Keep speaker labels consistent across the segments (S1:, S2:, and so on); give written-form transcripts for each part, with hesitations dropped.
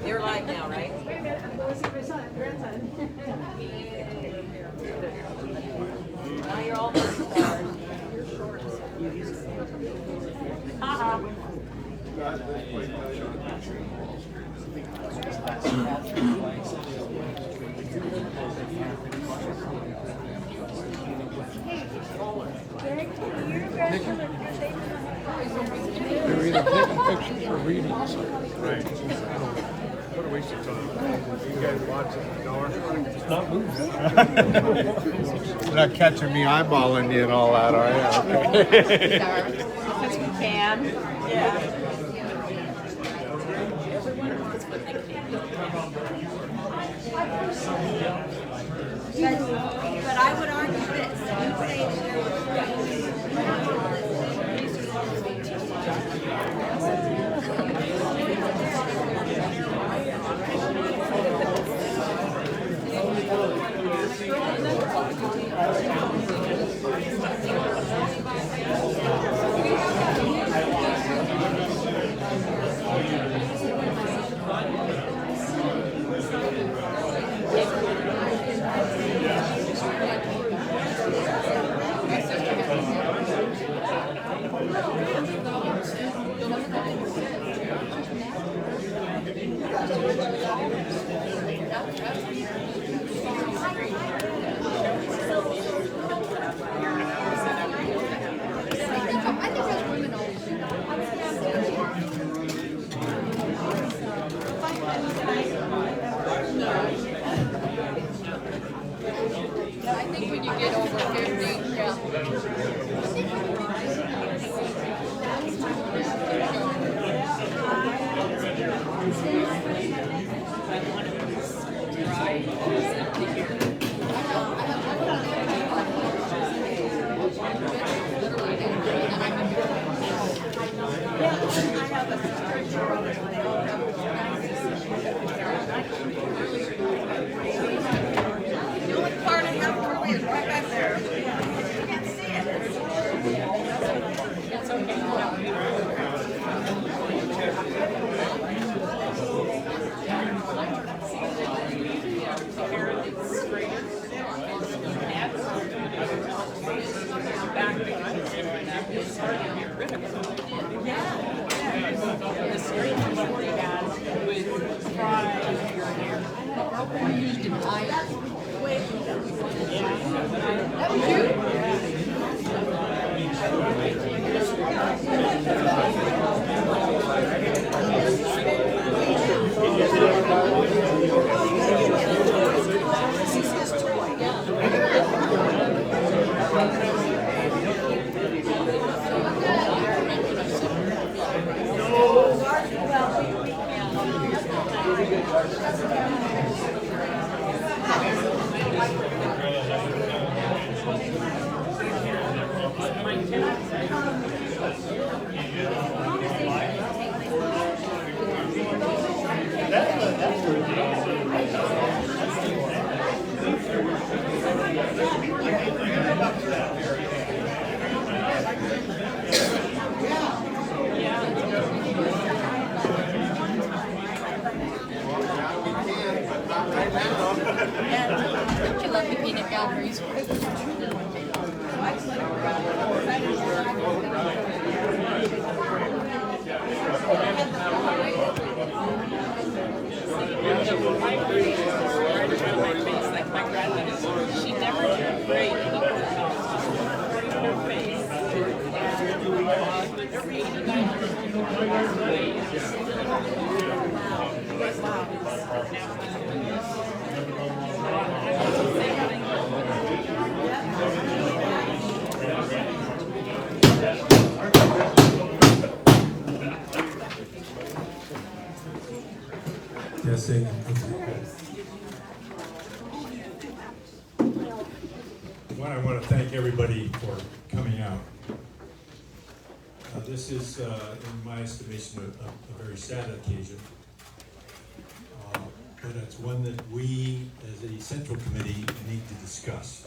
S1: You're live now, right? Now you're all starred. You're short.
S2: They're either taking pictures or reading.
S3: Right. What a waste of time. You guys watching the door?
S2: It's not moving.
S3: You're not catching me eyeballing you and all that, are you? Okay.
S1: Because we can. Yeah. But I would argue this. You say that there was
S4: I think when you get over 50, yeah.
S1: the only part I have for me is right back there. You can't see it. It's okay.
S4: I used an iron. That was you? Don't you love the peanut galleries?
S1: Like my grandmother, she never turned gray in her face.
S5: Testing. I want to thank everybody for coming out. This is, in my estimation, a very sad occasion. But it's one that we, as a central committee, need to discuss.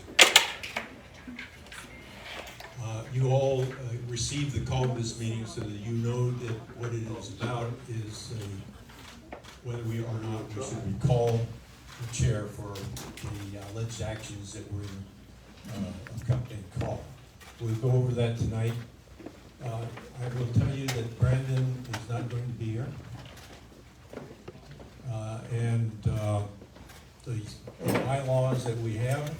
S5: you all received the call of this meeting so that you know that what it is about is whether we or not we should recall the chair for the alleged actions that were in a company call. We'll go over that tonight. I will tell you that Brandon is not going to be here. The bylaws that we have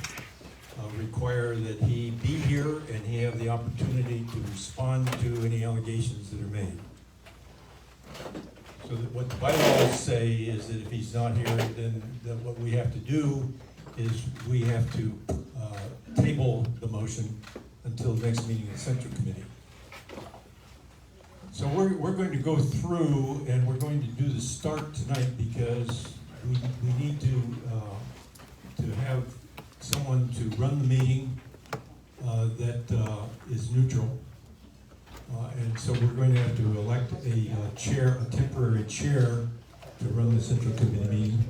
S5: require that he be here and he have the opportunity to respond to any allegations that are made. So that what the bylaws say is that if he's not here, then what we have to do is we have to table the motion until the next meeting of the Central Committee. So we're going to go through and we're going to do the start tonight because we need to have someone to run the meeting that is neutral. And so we're going to have to elect a chair, a temporary chair to run the Central Committee meeting.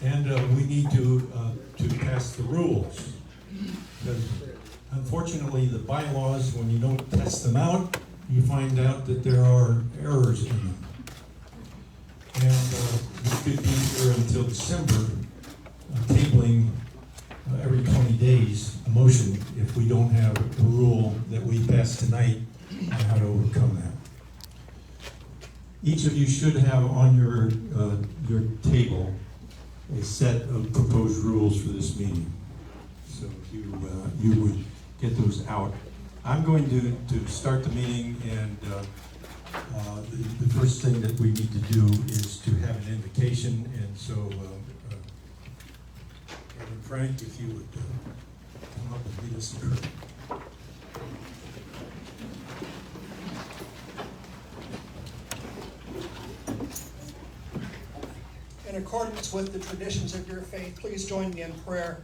S5: And we need to pass the rules. Because unfortunately, the bylaws, when you don't test them out, you find out that there are errors in them. And we could be here until December, tabling every 20 days a motion if we don't have a rule that we pass tonight on how to overcome that. Each of you should have on your table a set of proposed rules for this meeting. So if you would get those out. I'm going to start the meeting, and the first thing that we need to do is to have an invocation, and so Reverend Frank, if you would come up and lead us in prayer.
S6: In accordance with the traditions of your faith, please join me in prayer.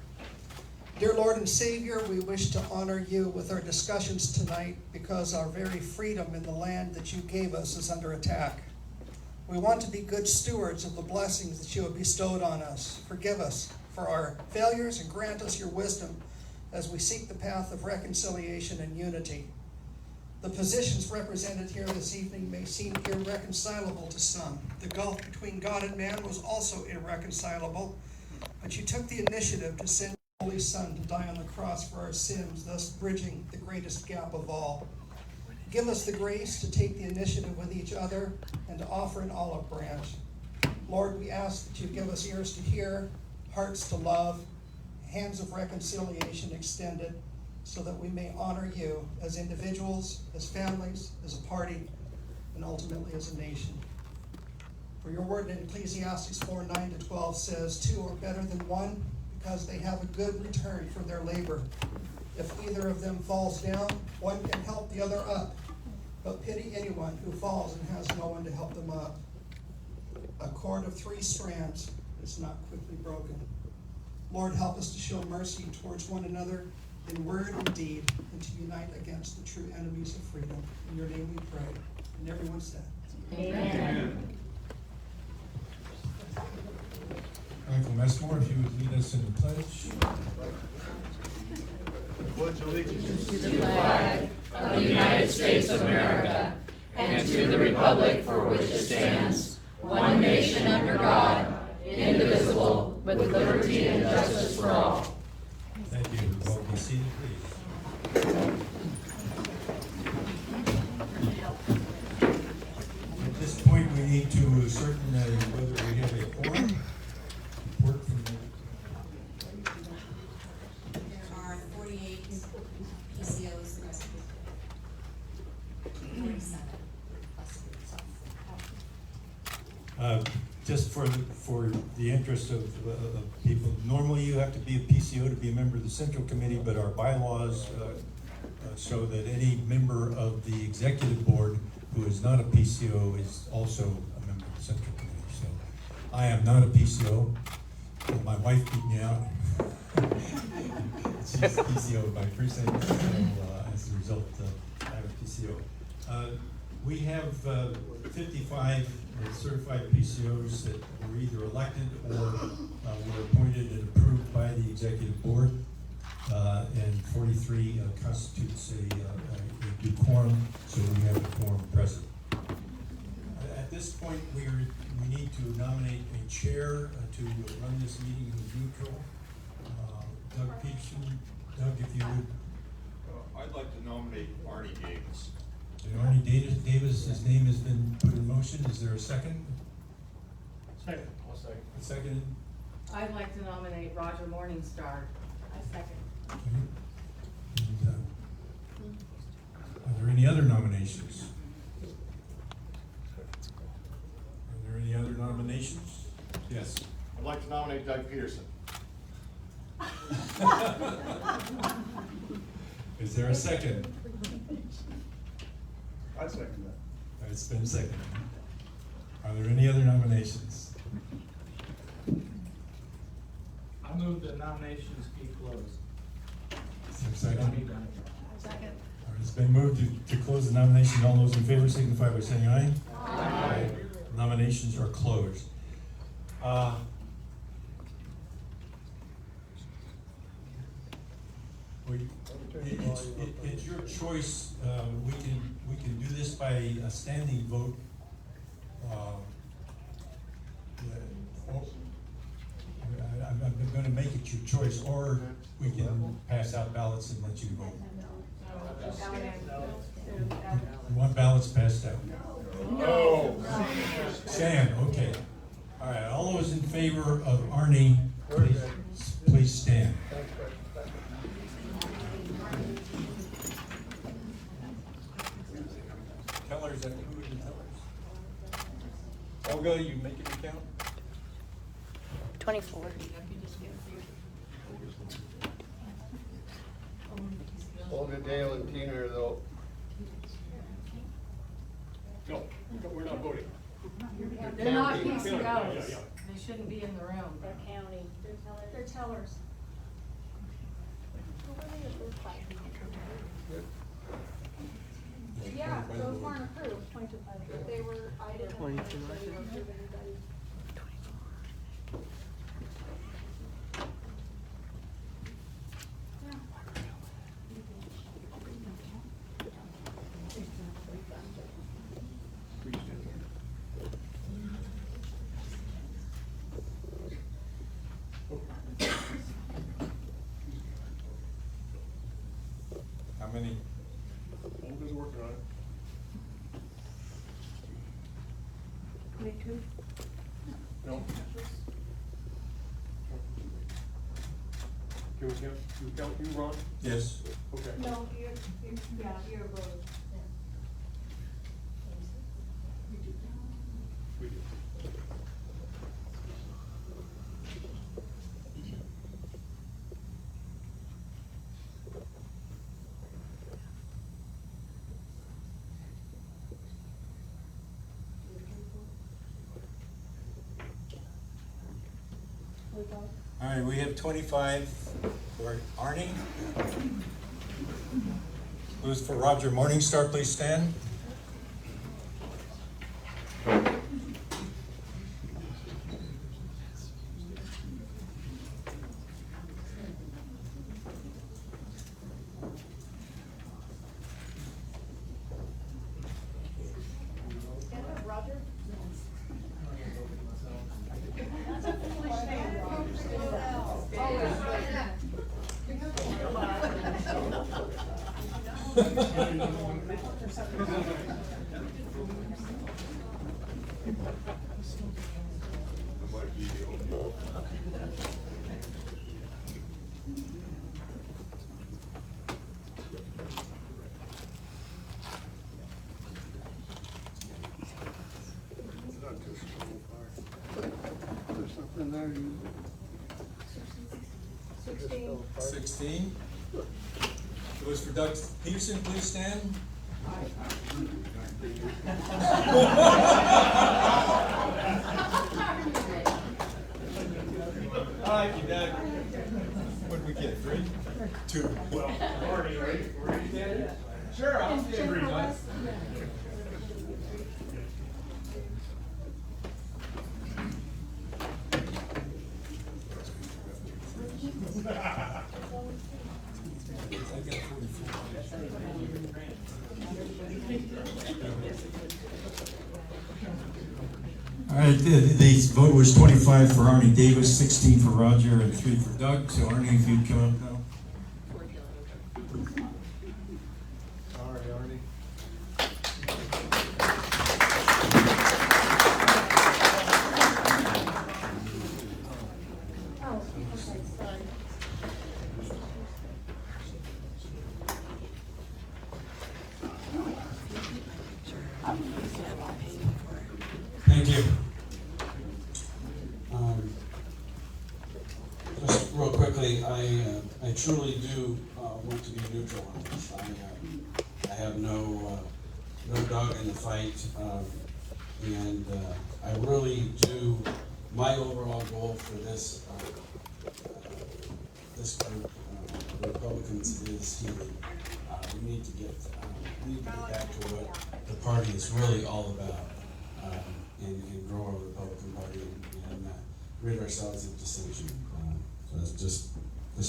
S6: Dear Lord and Savior, we wish to honor you with our discussions tonight because our very freedom in the land that you gave us is under attack. We want to be good stewards of the blessings that you have bestowed on us. Forgive us for our failures and grant us your wisdom as we seek the path of reconciliation and unity. The positions represented here this evening may seem irreconcilable to some. The gulf between God and man was also irreconcilable, but you took the initiative to send your Holy Son to die on the cross for our sins, thus bridging the greatest gap of all. Give us the grace to take the initiative with each other and to offer an olive branch. Lord, we ask that you give us ears to hear, hearts to love, hands of reconciliation extended, so that we may honor you as individuals, as families, as a party, and ultimately as a nation. For your word in Ecclesiastes 4:9-12 says, 2 are better than one because they have a good return for their labor. If either of them falls down, one can help the other up. But pity anyone who falls and has no one to help them up. A cord of 3 strands is not quickly broken. Lord, help us to show mercy towards one another in word and deed, and to unite against the true enemies of freedom. In your name we pray. And everyone said,
S1: Amen.
S5: Michael Messmore, if you would lead us in the pledge.
S7: To the flag of the United States of America and to the republic for which it stands, one nation under God, indivisible, with liberty and justice for all.
S5: Thank you. Well, be seated, please. At this point, we need to ascertain whether we have a quorum. Report from the
S8: There are 48 PCOs, the rest of 47 plus.
S5: Just for the interest of people, normally you have to be a PCO to be a member of the Central Committee, but our bylaws show that any member of the Executive Board who is not a PCO is also a member of the Central Committee. So I am not a PCO. My wife beat me out. She's the PCO of my precinct, so as a result, I'm a PCO. We have 55 certified PCOs that were either elected or were appointed and approved by the Executive Board, and 43 three constitutes a quorum, so we have a quorum present. At this point, we need to nominate a chair to run this meeting who's neutral. Doug Peterson. Doug, if you would.
S3: I'd like to nominate Arnie Davis.
S5: And Arnie Davis's name has been put in motion. Is there a second?
S2: Second. I'll second.
S5: A second?
S7: I'd like to nominate Roger Morningstar. I second.
S5: Okay. And, are there any other nominations? Are there any other nominations? Yes.
S3: I'd like to nominate Doug Peterson.
S5: Is there a second?
S3: I'd second that.
S5: It's been seconded. Are there any other nominations?
S2: I move the nominations be closed.
S5: Is there a second?
S7: Second.
S5: All right, it's been moved to close the nomination. All those in favor signify by saying aye. Aye. Nominations are closed. It's your choice. We can do this by a standing vote. I'm going to make it your choice, or we can pass out ballots and let you vote. One ballot's passed out.
S3: No.
S5: Stan, okay. All right, all those in favor of Arnie, please stand. Tellers, who are the tellers? Olga, you make it count?
S9: 24.
S3: Olga, Dale, and Tina are though. No, we're not voting.
S7: They're not PCOs. They shouldn't be in the room.
S9: They're county.
S4: They're tellers. Yeah, those weren't approved. But they were, I didn't have to make sure you don't approve anybody.
S5: How many?
S3: Olga's working on it.
S9: 22.
S3: No. Can we count you, Ron?
S5: Yes.
S3: Okay.
S4: No, you're a voter.
S3: We do.
S5: All right, we have 25 for Arnie. Who's for Roger Morningstar, please stand.
S4: Roger?
S3: There's something there.
S5: 16. Those for Doug Peterson, please stand. All right, you Doug. What did we get? 3? 2.
S3: Well, Arnie, ready? Ready, Stanley? Sure, I'll stand for you, Doug.
S5: All right, the vote was 25 for Arnie Davis, 16 for Roger, and 3 for Doug. So Arnie, if you'd come up now.
S3: Sorry, Arnie.
S4: Oh, okay, sorry.
S9: Thank you. Just real quickly, I truly do want to be neutral on this. I have no dog in the fight, and I really do. My overall goal for this group, the Republicans, is healing. We need to get back to what the party is really all about. And grow our Republican Party and rid ourselves of dissension. So that's just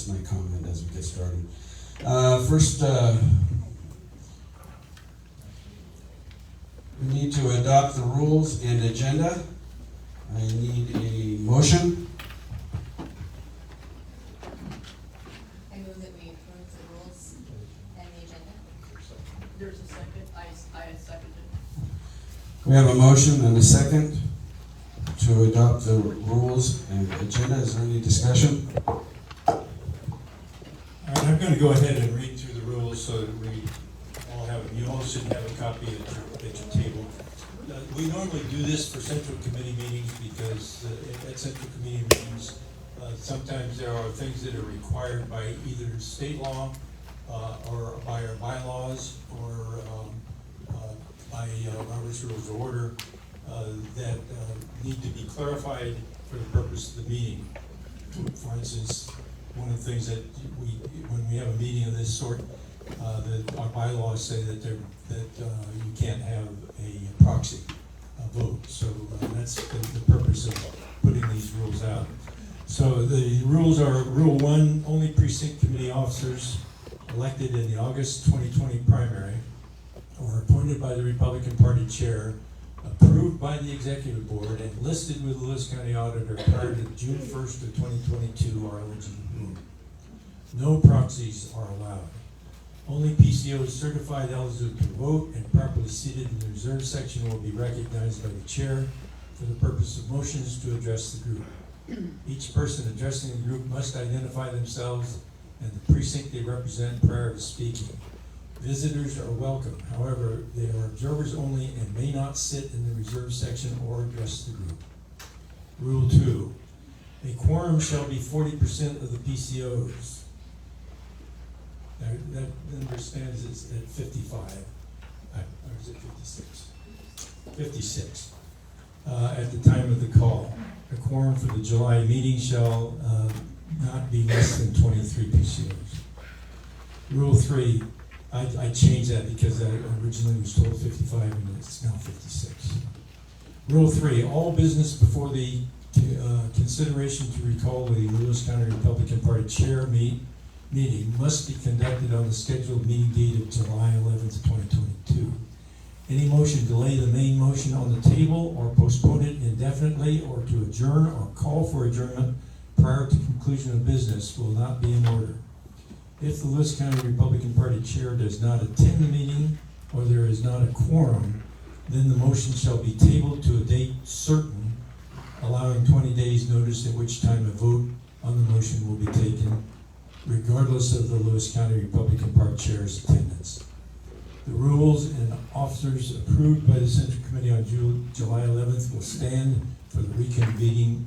S9: my comment as we get started. First, we need to adopt the rules and agenda. I need a motion.
S8: I move that we approve the rules and the agenda.
S1: There's a second. I seconded.
S9: We have a motion and a second to adopt the rules and agenda. Is there any discussion?
S5: All right, I'm going to go ahead and read through the rules so that we all have them. You all should have a copy at your table. We normally do this for central committee meetings because at central committee meetings, sometimes there are things that are required by either state law or by our bylaws or by Robert's Rules of Order that need to be clarified for the purpose of the meeting. For instance, one of the things that when we have a meeting of this sort, that our bylaws say that you can't have a proxy vote. So that's the purpose of putting these rules out. So the rules are: Rule 1, only precinct committee officers elected in the August 2020 primary or appointed by the Republican Party chair, approved by the executive board, and listed with the Lewis County Auditor prior to June 1st of 2022 are eligible. No proxies are allowed. Only PCOs certified eligible to vote and properly seated in the reserve section will be recognized by the chair for the purpose of motions to address the group. Each person addressing the group must identify themselves and the precinct they represent prior to speaking. Visitors are welcome. However, they are observers only and may not sit in the reserve section or address the group. Rule 2, a quorum shall be 40% of the PCOs. That understands it's at 55, or is it 56? 56 at the time of the call. A quorum for the July meeting shall not be less than 23 PCOs. Rule 3, I changed that because I originally was told 55 and it's now 56. Rule 3, all business before the consideration to recall the Lewis County Republican Party chair meeting must be conducted on the scheduled meeting date of July 11th, 2022. Any motion to delay the main motion on the table or postpone it indefinitely or to adjourn or call for adjournment prior to conclusion of business will not be in order. If the Lewis County Republican Party chair does not attend the meeting or there is not a quorum, then the motion shall be tabled to a date certain, allowing 20 days notice at which time a vote on the motion will be taken, regardless of the Lewis County Republican Party chair's attendance. The rules and officers approved by the Central Committee on July 11th will stand for the reconvened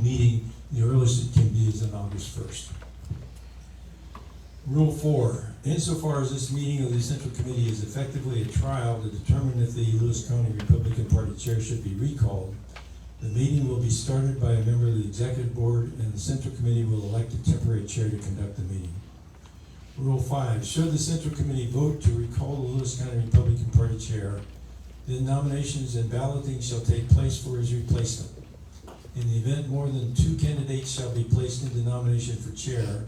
S5: meeting. The earliest it can be is on August 1st. Rule 4, insofar as this meeting of the Central Committee is effectively a trial to determine if the Lewis County Republican Party chair should be recalled, the meeting will be started by a member of the Executive Board and the Central Committee will elect a temporary chair to conduct the meeting. Rule 5, should the Central Committee vote to recall the Lewis County Republican Party chair, then nominations and balloting shall take place for his replacement. In the event more than 2 candidates shall be placed into nomination for chair,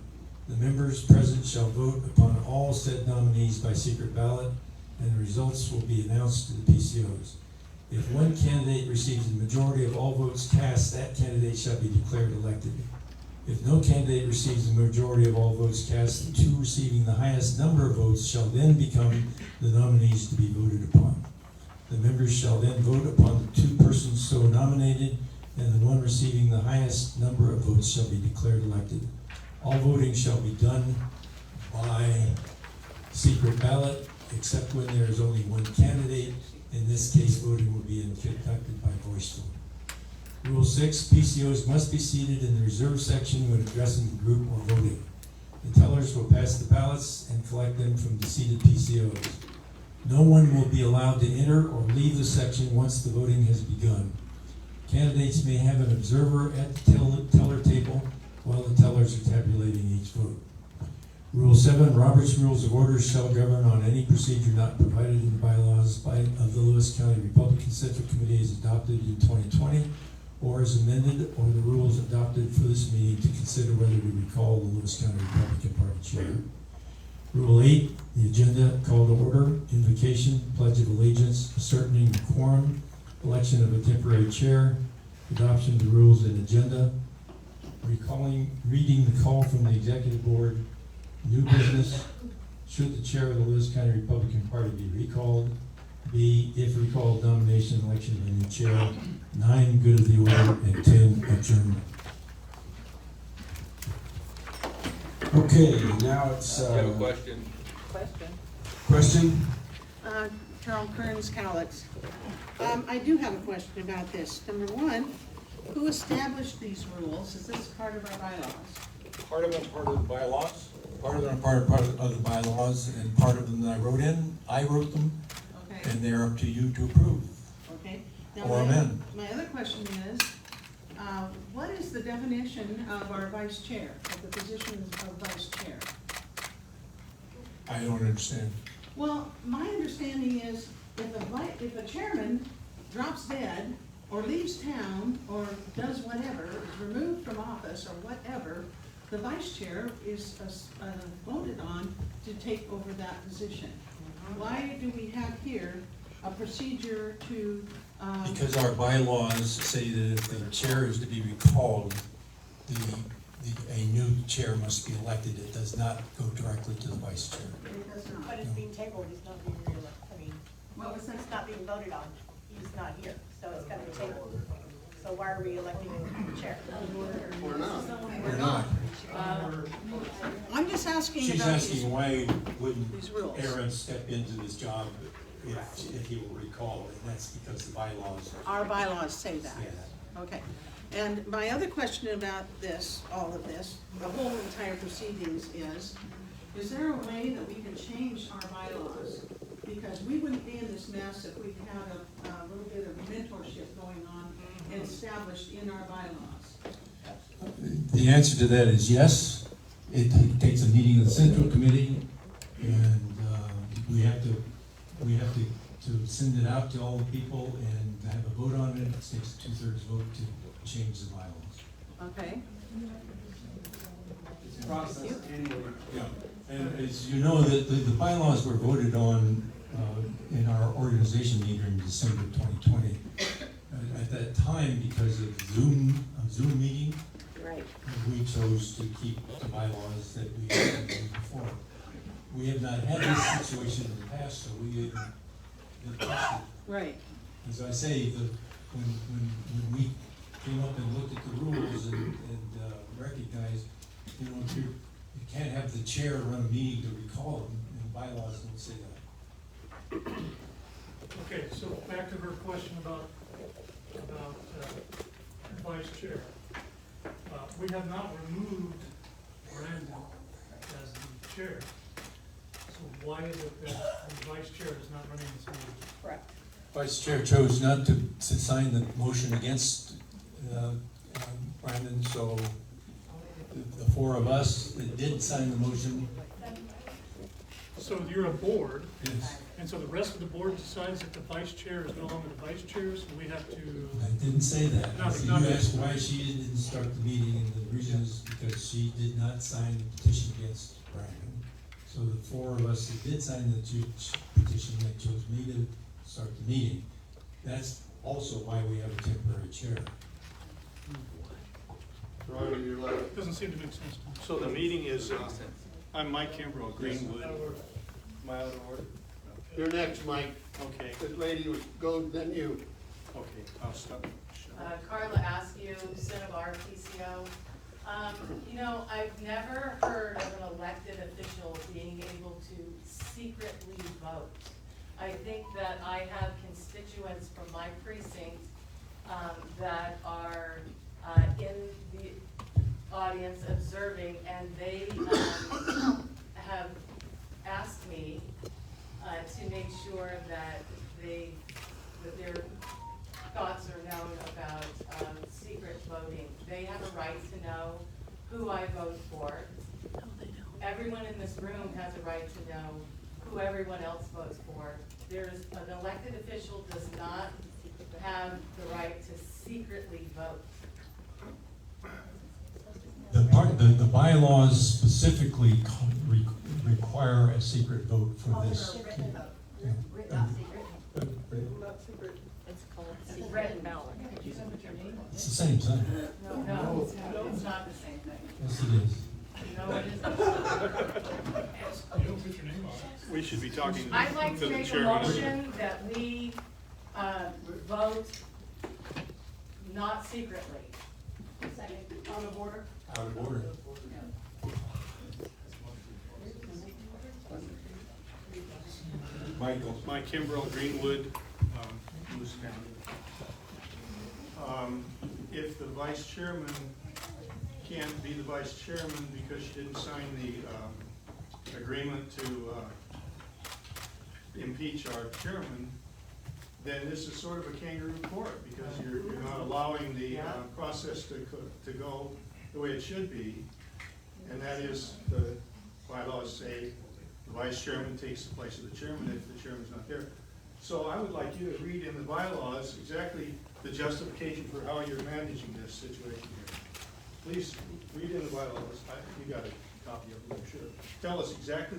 S5: The members present shall vote upon all said nominees by secret ballot, and the results will be announced to the PCOs. If one candidate receives the majority of all votes cast, that candidate shall be declared elected. If no candidate receives the majority of all votes cast, the two receiving the highest number of votes shall then become the nominees to be voted upon. The members shall then vote upon the two persons so nominated, and the one receiving the highest number of votes shall be declared elected. All voting shall be done by secret ballot, except when there is only one candidate. In this case, voting will be conducted by voice vote. Rule 6, PCOs must be seated in the reserve section when addressing the group or voting. The tellers will pass the ballots and collect them from the seated PCOs. No one will be allowed to enter or leave the section once the voting has begun. Candidates may have an observer at the teller table while the tellers are tabulating each vote. Rule 7, Robert's Rules of Order shall govern on any procedure not provided in the bylaws of the Lewis County Republican Central Committee as adopted in 2020 or as amended, or the rules adopted for this meeting to consider whether to recall the Lewis County Republican Party chair. Rule 8, the agenda, call to order, invocation, pledge of allegiance, ascertaining the quorum, election of a temporary chair, adoption of the rules and agenda, reading the call from the executive board, new business, should the chair of the Lewis County Republican Party be recalled, B, if recalled, nomination, election of a new chair, 9, good of the order, and 10, adjournment.
S9: Okay, now it's,
S3: I have a question.
S9: question?
S10: Carol Kearns Cowlitz. I do have a question about this. Number one, who established these rules? Is this part of our bylaws?
S5: Part of them are part of the bylaws, part of them are part of the bylaws, and part of them that I wrote in, I wrote them,
S10: Okay.
S5: and they're up to you to approve.
S10: Okay. Now,
S5: Or amend.
S10: My other question is, what is the definition of our vice chair, of the position of vice chair?
S5: I don't understand.
S10: Well, my understanding is if a chairman drops dead or leaves town or does whatever, is removed from office or whatever, the vice chair is voted on to take over that position. Why do we have here a procedure to?
S5: Because our bylaws say that if the chair is to be recalled, a new chair must be elected. It does not go directly to the vice chair.
S10: It does not.
S11: But it's being tabled, he's not being reelected, I mean,
S10: What was that?
S11: it's not being voted on, he's not here, so it's gonna be tabled. So why are we electing a chair?
S3: We're not.
S5: We're not.
S10: I'm just asking
S5: She's
S10: about
S5: asking
S10: these.
S5: why wouldn't
S10: These rules.
S5: Aaron step into this job if he will recall, and that's because the bylaws.
S10: Our bylaws say that.
S5: Yes.
S10: Okay. And my other question about this, all of this, the whole entire proceedings is there a way that we can change our bylaws? Because we wouldn't be in this mess if we had a little bit of mentorship going on and established in our bylaws.
S5: The answer to that is yes. It takes a meeting of the Central Committee, and we have to send it out to all the people and have a vote on it. It takes a 2/3 vote to change the bylaws.
S10: Okay?
S9: Process anyway.
S5: Yeah, and as you know, the bylaws were voted on in our organization meeting in December 2020. At that time, because of Zoom meeting,
S10: Right.
S5: we chose to keep the bylaws that we had before. We have not had this situation in the past, so we didn't trust it.
S10: Right.
S5: As I say, when we came up and looked at the rules and recognized, you can't have the chair run a meeting to recall them, and bylaws don't say that.
S2: Okay, so back to her question about vice chair. We have not removed Brandon as the chair. So why is it that the vice chair is not running this meeting?
S11: Correct.
S5: Vice Chair chose not to sign the motion against Brandon, so the four of us that did sign the motion
S2: So you're a board,
S5: Yes.
S2: and so the rest of the board decides that the vice chair is no longer the vice chair, so we have to,
S5: I didn't say that.
S2: No,
S5: So
S2: no,
S5: you
S2: no.
S5: asked why she didn't start the meeting, and the reason is because she did not sign the petition against Brandon. So the four of us that did sign the petition, they chose me to start the meeting. That's also why we have a temporary chair.
S2: doesn't seem to make sense to me.
S12: So the meeting is, I'm Mike Kimbrell, Greenwood. Am I out of order?
S3: You're next, Mike.
S12: Okay,
S3: This lady was go, then you.
S12: okay, I'll stop.
S7: Carla Askew, Cinnabar, PCO. You know, I've never heard of an elected official being able to secretly vote. I think that I have constituents from my precinct that are in the audience observing, and they have asked me to make sure that their thoughts are known about secret voting. They have a right to know who I vote for. Everyone in this room has a right to know who everyone else votes for. An elected official does not have the right to secretly vote.
S5: The bylaws specifically require a secret vote for this.
S1: It's red ballot.
S5: It's the same thing.
S7: No, it's not the same thing.
S5: Yes, it is.
S7: No, it isn't.
S2: You don't put your name on it.
S12: We should be talking
S7: I'd like
S12: to
S7: to
S12: the
S7: make a
S12: chairman.
S7: motion that we vote not secretly.
S11: Second, out of order.
S5: Out of order.
S12: Michael. Mike Kimbrell, Greenwood, Moose County. If the vice chairman can't be the vice chairman because she didn't sign the agreement to impeach our chairman, then this is sort of a kangaroo court, because you're not allowing the process to go the way it should be. And that is, the bylaws say the vice chairman takes the place of the chairman if the chairman's not there. So I would like you to read in the bylaws exactly the justification for how you're managing this situation here. Please read in the bylaws. You got a copy of it, I'm sure. Tell us exactly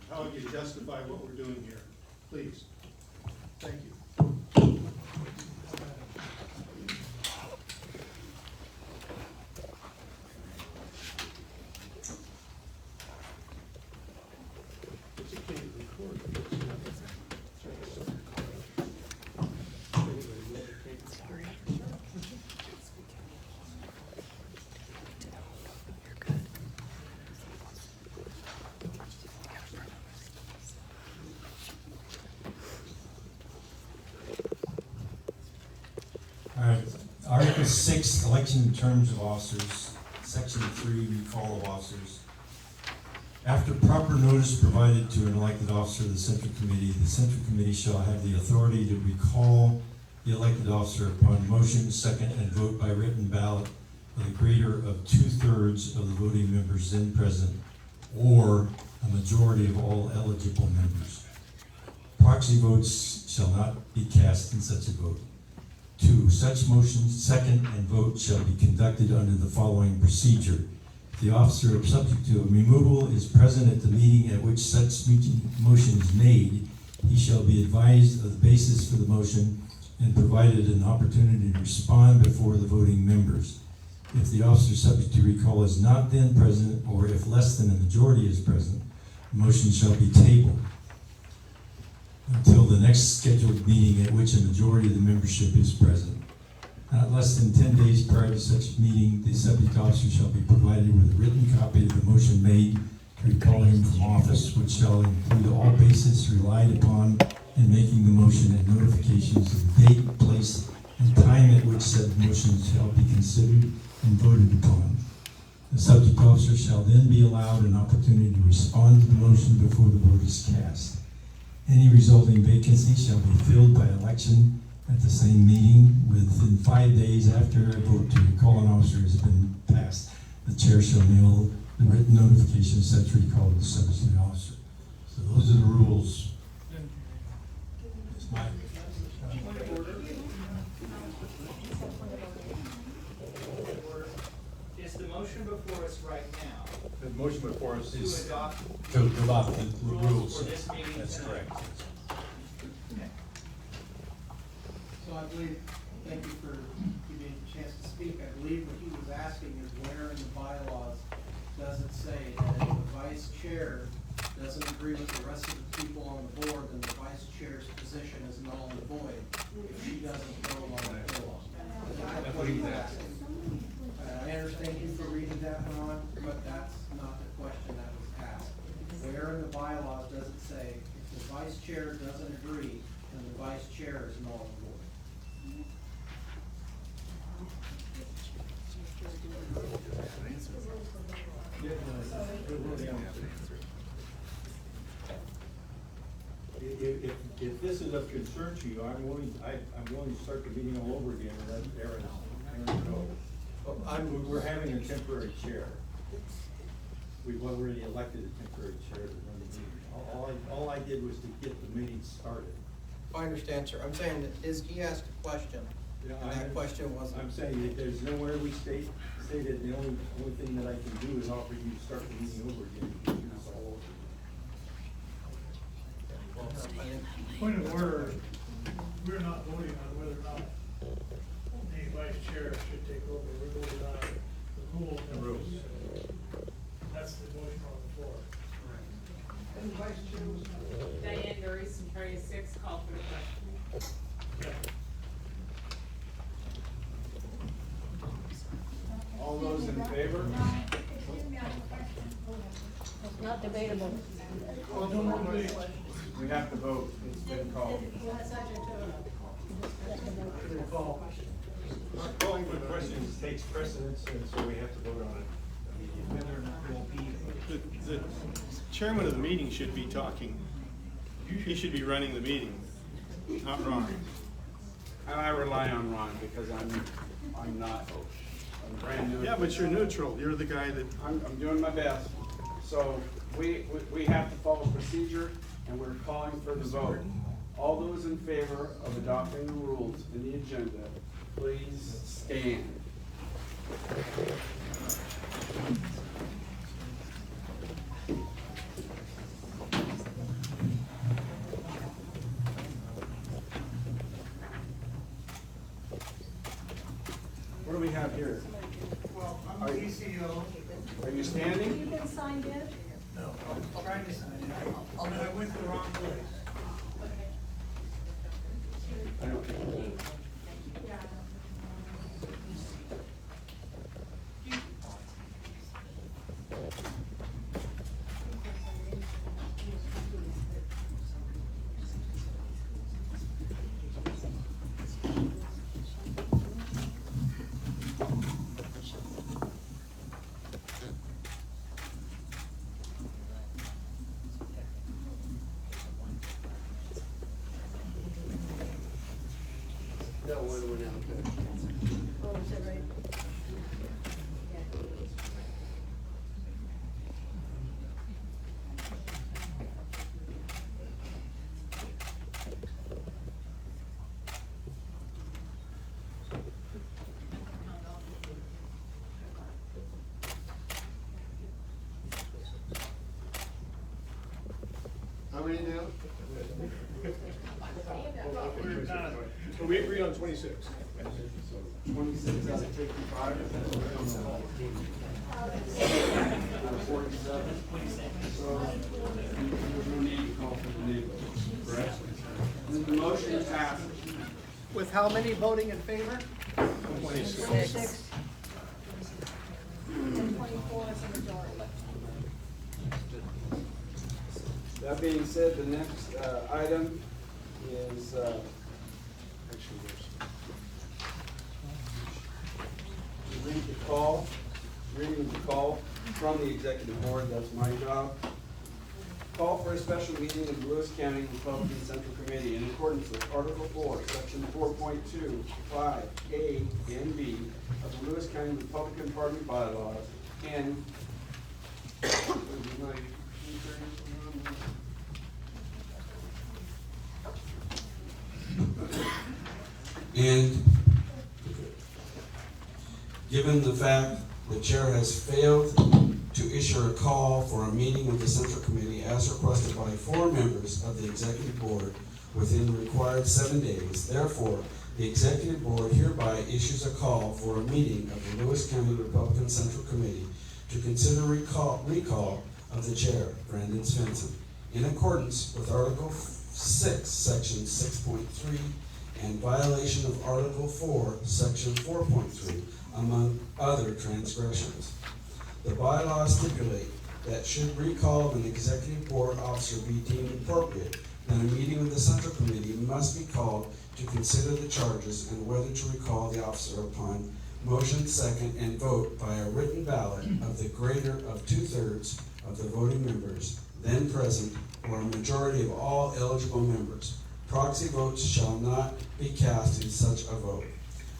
S12: how you justify what we're doing here, please. Thank you.
S5: All right, Article 6, election terms of officers, Section 3, recall of officers. After proper notice provided to an elected officer of the Central Committee shall have the authority to recall the elected officer upon motion, second, and vote by written ballot with a greater of 2/3 of the voting members then present, or a majority of all eligible members. Proxy votes shall not be cast in such a vote. 2, such motion, second, and vote shall be conducted under the following procedure. If the officer subject to removal is present at the meeting at which such motion is made, he shall be advised of the basis for the motion and provided an opportunity to respond before the voting members. If the officer subject to recall is not then present, or if less than a majority is present, the motion shall be tabled until the next scheduled meeting at which a majority of the membership is present. Not less than 10 days prior to such meeting, the subject officer shall be provided with a written copy of the motion made to recall him from office, which shall include all basis relied upon in making the motion and notifications of the date, place, and time at which said motion shall be considered and voted upon. The subject officer shall then be allowed an opportunity to respond to the motion before the vote is cast. Any resulting vacancy shall be filled by election at the same meeting. Within 5 days after a vote to recall an officer has been passed, the chair shall mail the written notification of such recall to the substitute officer. Those are the rules. It's my,
S13: Is the motion before us right now
S3: The motion before us
S13: to
S3: is,
S13: adopt
S5: to adopt the rules.
S13: for this meeting
S5: That's
S13: tonight?
S5: correct.
S14: So I believe, thank you for giving me a chance to speak. I believe what he was asking is where in the bylaws does it say that if the vice chair doesn't agree with the rest of the people on the board, then the vice chair's position is null and void if she doesn't vote on the bill. That's what he's asking. I understand you for reading that one on, but that's not the question that was asked. Where in the bylaws does it say if the vice chair doesn't agree, then the vice chair is null and void?
S3: if this is of concern to you, I'm willing to start the meeting all over again and let Aaron know. We're having a temporary chair. We've already elected a temporary chair to run the meeting. All I did was to get the meeting started.
S14: I understand, sir. I'm saying that he asked a question, and that question wasn't.
S3: I'm saying that there's nowhere we stated the only thing that I can do is offer you to start the meeting over again. You can do this all over.
S2: Point of order, we're not voting on whether or not the vice chair should take over. We're voting on the rules. That's the motion on the floor.
S1: And the vice chair was Diane Dury, Centralia 6, call for the question.
S3: All those in favor?
S4: Not debatable.
S2: Well, no more debate.
S3: We have to vote. It's been called. Calling for questions takes precedence, and so we have to vote on it.
S13: Whether or not there will be.
S12: The chairman of the meeting should be talking. He should be running the meeting, not Ron.
S9: And I rely on Ron because I'm not, I'm brand new.
S12: Yeah, but you're neutral. You're the guy that,
S9: I'm doing my best. So we have to follow procedure, and we're calling for the vote. All those in favor of adopting the rules in the agenda, please stand. What do we have here?
S2: Well, I'm the ECO.
S9: Are you standing?
S4: You've been signed in?
S2: No, I'm trying to sign it. But I went to the wrong place.
S9: I don't.
S4: Oh, is that right?
S12: how many now? We agreed on 26.
S9: 26 out of 55. 47. So there's no need to call for the name, correct? The motion passes.
S6: With how many voting in favor?
S4: 26. And 24 is a majority.
S9: That being said, the next item is reading of the call from the executive board. That's my job. Call for a special meeting of the Lewis County Republican Central Committee in accordance with Article 4, Section 4.2, 5A and B of the Lewis County Republican Party bylaws and And given the fact the chair has failed to issue a call for a meeting of the Central Committee as requested by 4 members of the Executive Board within the required 7 days, therefore, the Executive Board hereby issues a call for a meeting of the Lewis County Republican Central Committee to consider recall of the chair, Brandon Svenson, in accordance with Article 6, Section 6.3, and violation of Article 4, Section 4.3, among other transgressions. The bylaws stipulate that should recall of an Executive Board officer be deemed appropriate, then a meeting of the Central Committee must be called to consider the charges and whether to recall the officer upon motion, second, and vote by a written ballot of the greater of 2/3 of the voting members then present, or a majority of all eligible members. Proxy votes shall not be cast in such a vote.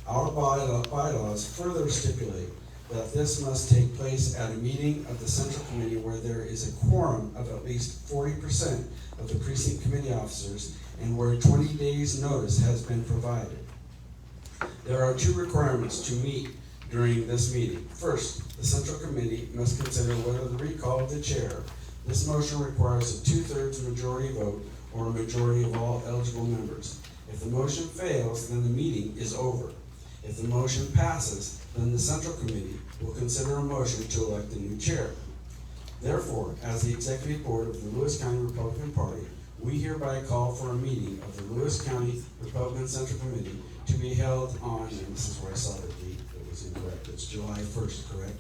S9: Our bylaws further stipulate that this must take place at a meeting of the Central Committee where there is a quorum of at least 40% of the precinct committee officers and where 20 days' notice has been provided. There are 2 requirements to meet during this meeting. First, the Central Committee must consider whether the recall of the chair. This motion requires a 2/3 majority vote or a majority of all eligible members. If the motion fails, then the meeting is over. If the motion passes, then the Central Committee will consider a motion to elect a new chair. Therefore, as the Executive Board of the Lewis County Republican Party, we hereby call for a meeting of the Lewis County Republican Central Committee to be held on, and this is where I saw the date that was incorrect, it's July 1st, correct?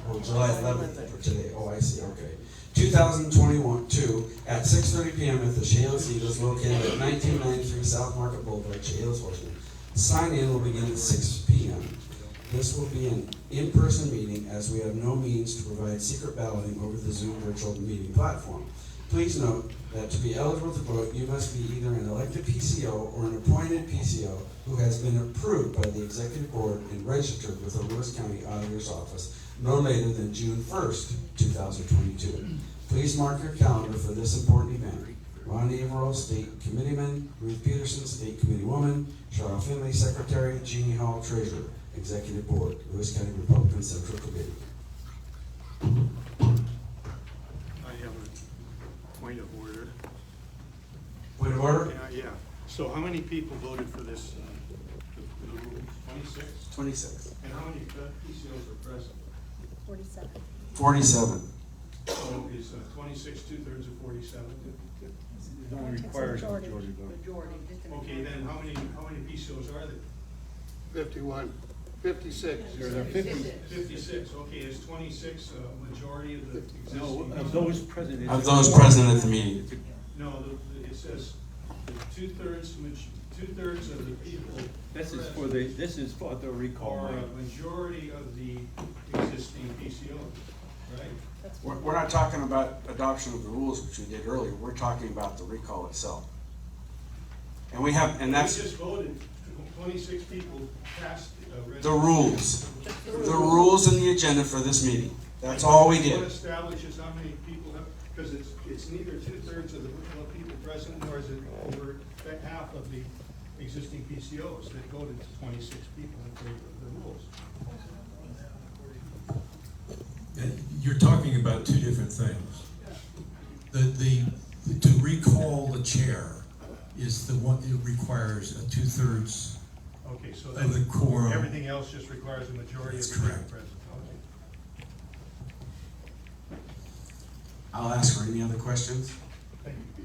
S9: Oh, July 11th for today, oh, I see, okay. 2021-2 at 6:30 p.m. at the Chehalis Eagles located at 1993 South Market Boulevard, Chehalis, Washington. Sign-in will begin at 6 p.m. This will be an in-person meeting as we have no means to provide secret balloting over the Zoom virtual meeting platform. Please note that to be eligible to vote, you must be either an elected PCO or an appointed PCO who has been approved by the Executive Board and registered with the Lewis County Auditor's Office no later than June 1st, 2022. Please mark your calendar for this important event. Ron Averill, State Committeeman; Ruth Peterson, State Committeewoman; Cheryl Finley, Secretary; Jeannie Hall, Treasurer. Executive Board, Lewis County Republican Central Committee.
S12: I have a point of order.
S9: Point of order?
S12: Yeah. So how many people voted for this, the rules? 26?
S9: 26.
S12: And how many PCOs were present?
S4: 47.
S9: 47.
S12: So is 26 2/3 of 47?
S3: It only requires a majority vote.
S12: Okay, then how many PCOs are there?
S15: 51, 56.
S3: There are 50.
S12: 56, okay, is 26 a majority of the existing?
S3: No, of those present.
S9: Of those present at the meeting.
S12: No, it says 2/3 of the people.
S3: This is for the recall.
S12: Or a majority of the existing PCOs, right?
S9: We're not talking about adoption of the rules, which we did earlier. We're talking about the recall itself. And we have, and that's
S12: We just voted, 26 people passed.
S9: the rules. The rules and the agenda for this meeting. That's all we
S12: What
S9: did.
S12: establishes how many people have, because it's neither 2/3 of the people present, nor is it over half of the existing PCOs that voted to 26 people in favor of the rules.
S5: You're talking about 2 different things. To recall the chair is the one that requires a 2/3
S12: Okay, so
S5: of the
S12: then
S5: quorum.
S12: everything else just requires a majority of
S5: That's
S12: the people
S5: correct.
S12: present. Okay.
S9: I'll ask for any other questions.
S12: Thank you.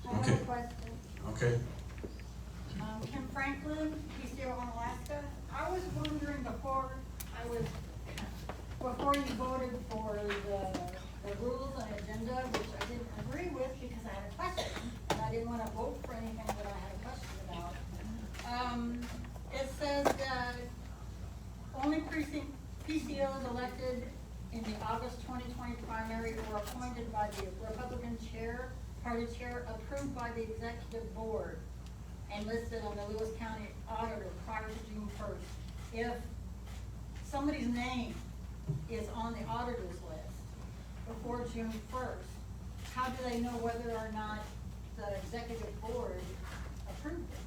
S4: I have
S9: Okay.
S4: a question.
S9: Okay.
S4: Kim Franklin, PCO on Alaska. I was wondering before you voted for the rules and agenda, which I didn't agree with because I had a question, and I didn't want to vote for anything that I had a question about. It says that only precinct PCOs elected in the August 2020 primary or appointed by the Republican party chair approved by the Executive Board and listed on the Lewis County Auditor prior to June 1st. If somebody's name is on the auditor's list before June 1st, how do they know whether or not the Executive Board approved it?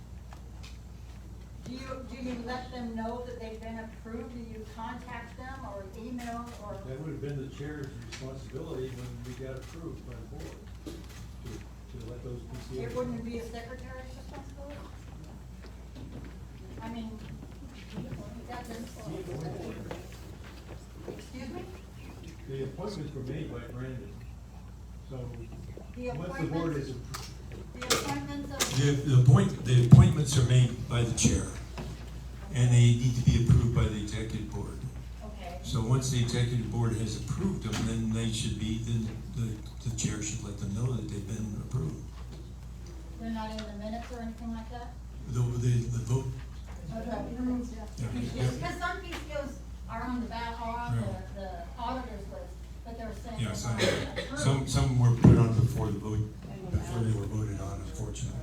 S4: Do you let them know that they've been approved? Do you contact them or email or?
S3: That would have been the chair's responsibility when we got approved by the board, to let those PCAs.
S4: It wouldn't be a secretary's responsibility? I mean, that doesn't. Excuse me?
S3: The appointments were made by Brandon, so
S4: The
S3: once the board is.
S4: The appointments of.
S5: The appointments are made by the chair, and they need to be approved by the executive board.
S4: Okay.
S5: So once the executive board has approved them, then they should be, then the chair should let them know that they've been approved.
S4: They're not in the minutes or anything like that?
S5: The vote,
S4: Approved.
S5: Yeah.
S4: Because some PCOs are on the the auditor's list, but they're saying.
S5: yeah,
S4: they're not approved.
S5: some were put on before the vote, before they were voted on, unfortunately.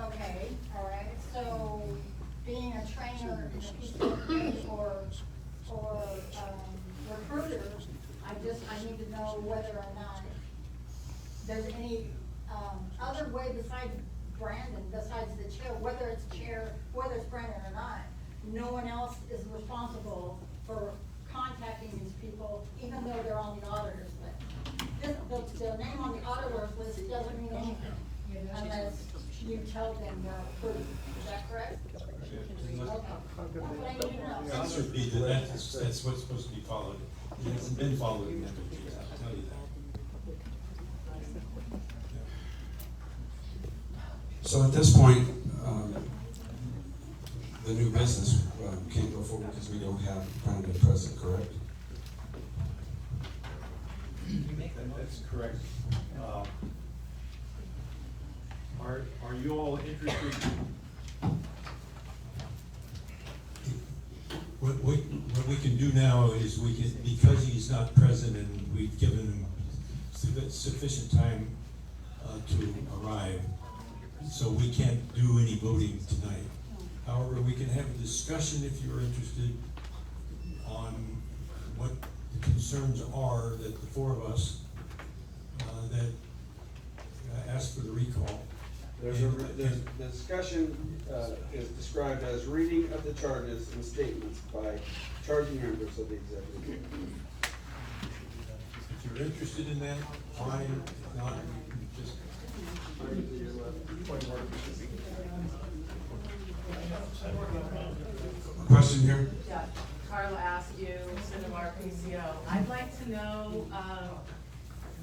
S4: Okay, all right, so being a trainer in a PCO or recruiter, I need to know whether or not there's any, other way besides Brandon, besides the chair, whether it's Brandon or not, no one else is responsible for contacting these people, even though they're on the auditor's list. The name on the auditor's list doesn't mean anything unless you tell them they're approved. Is that correct? Okay. That's what I need to know.
S5: That should be, that's what's supposed to be followed. It hasn't been followed in Massachusetts, I'll tell you that.
S9: So at this point, the new business can't go forward because we don't have Brandon present, correct?
S3: That's correct. Are you all interested?
S5: What we can do now is we can, because he's not present and we've given him sufficient time to arrive, so we can't do any voting tonight. However, we can have a discussion if you're interested on what the concerns are that the four of us that asked for the recall.
S16: The discussion is described as reading of the charges and statements by charging members of the executive board.
S5: If you're interested in that, fine. If not, you can just.
S9: Question here?
S17: Yeah, Carla asked you, instead of our PCO. I'd like to know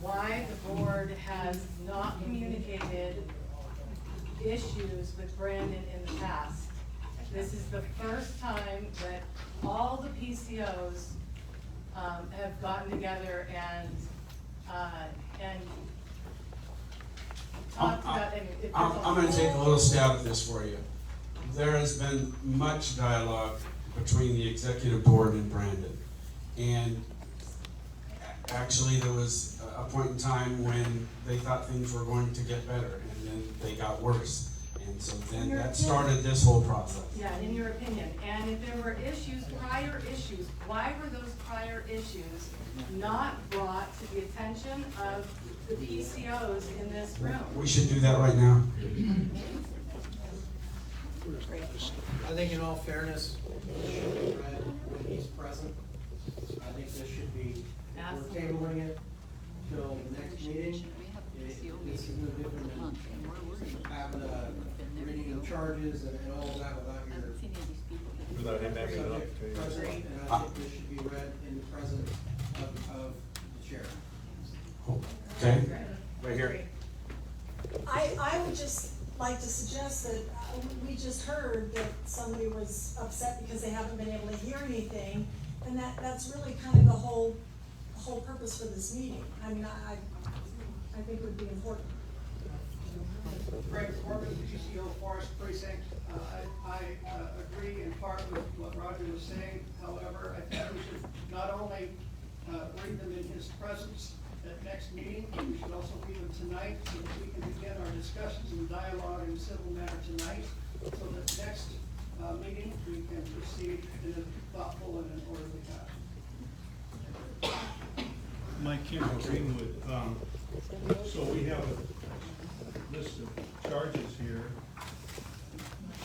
S17: why the board has not communicated issues with Brandon in the past. This is the first time that all the PCOs have gotten together and talked about it.
S9: I'm going to take a little stab at this for you. There has been much dialogue between the executive board and Brandon. And actually there was a point in time when they thought things were going to get better and then they got worse. And so then that started this whole process.
S17: Yeah, in your opinion. And if there were issues, prior issues, why were those prior issues not brought to the attention of the PCOs in this room?
S9: We should do that right now.
S14: I think in all fairness, this should be read when he's present. I think this should be, we're tabling it till the next meeting. This is no different than having a reading of charges and all of that without your
S3: Without him having an opportunity.
S14: present, and I think this should be read in the presence of the chair.
S9: Okay, right here.
S18: I would just like to suggest that we just heard that somebody was upset because they haven't been able to hear anything, and that's really kind of the whole purpose for this meeting. I mean, I think it would be important.
S19: Greg Corbin, PCO Forest Precinct. I agree in part with what Roger was saying. However, I think we should not only read them in his presence at next meeting, but we should also read them tonight so that we can begin our discussions and dialogue in a civil manner tonight, so that next meeting we can proceed in a thoughtful and an orderly fashion.
S12: Mike Kim, Greenwood. So we have a list of charges here.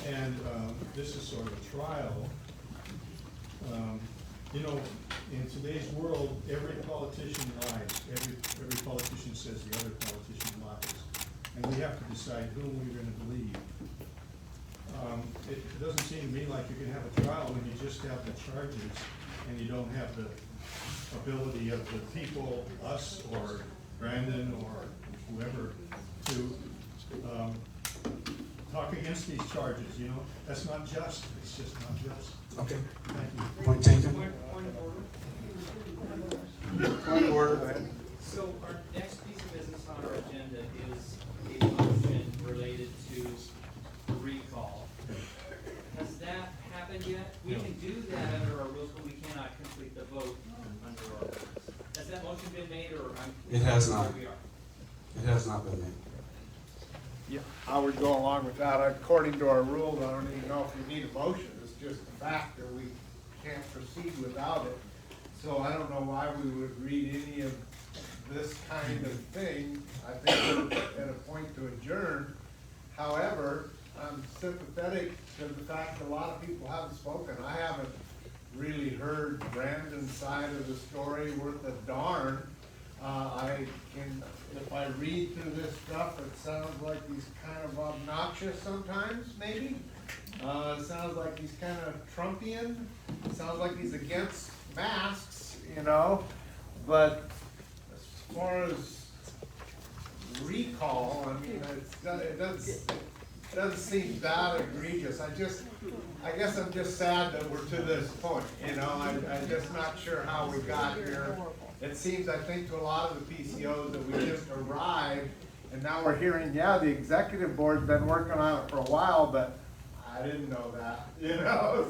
S12: And this is sort of a trial. You know, in today's world, every politician lies. Every politician says the other politician lies. And we have to decide whom we're going to believe. It doesn't seem to me like you can have a trial when you just have the charges and you don't have the ability of the people, us or Brandon or whoever, to talk against these charges, you know? That's not just. It's just not just.
S9: Okay.
S12: Thank you.
S9: Point taken.
S16: Point of order.
S13: So our next piece of business on our agenda is a motion related to recall. Has that happened yet? We can do that under our rules, but we cannot complete the vote under our rules. Has that motion been made, or?
S9: It has not.
S13: We are.
S9: It has not been made.
S15: Yeah, I would go along with that. According to our rules, I don't even know if we need a motion. It's just a fact that we can't proceed without it. So I don't know why we would read any of this kind of thing. I think we're at a point to adjourn. However, I'm sympathetic to the fact that a lot of people haven't spoken. I haven't really heard Brandon's side of the story worth a darn. If I read through this stuff, it sounds like he's kind of obnoxious sometimes, maybe. It sounds like he's kind of Trumpian. It sounds like he's against masks, you know. But as far as recall, I mean, it doesn't seem that egregious. I guess I'm just sad that we're to this point, you know. I'm just not sure how we got here. It seems, I think, to a lot of the PCOs that we just arrived, and now we're hearing, yeah, the executive board's been working on it for a while, but I didn't know that, you know.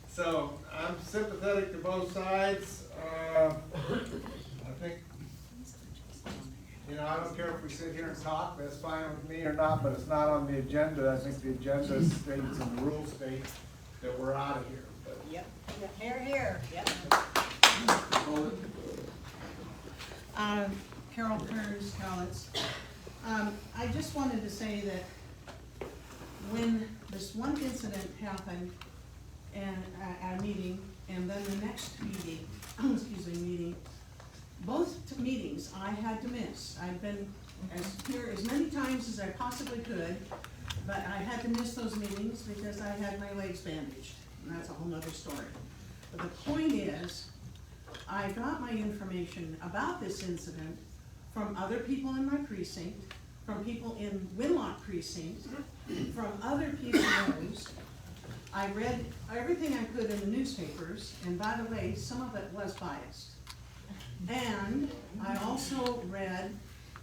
S15: So I'm sympathetic to both sides. I think, you know, I don't care if we sit here and talk, that's fine with me or not, but it's not on the agenda. I think the agenda states and the rules state that we're out of here. But
S4: Yep. Here, here. Yep.
S10: Carol Kearns, Chehalis. I just wanted to say that when this one incident happened and at a meeting, and then the next meeting, meeting, both meetings I had to miss. I've been here as many times as I possibly could, but I had to miss those meetings because I had my legs bandaged, and that's a whole nother story. But the point is, I got my information about this incident from other people in my precinct, from people in Winlock precinct, from other PCOs. I read everything I could in the newspapers, and by the way, some of it was biased. And I also read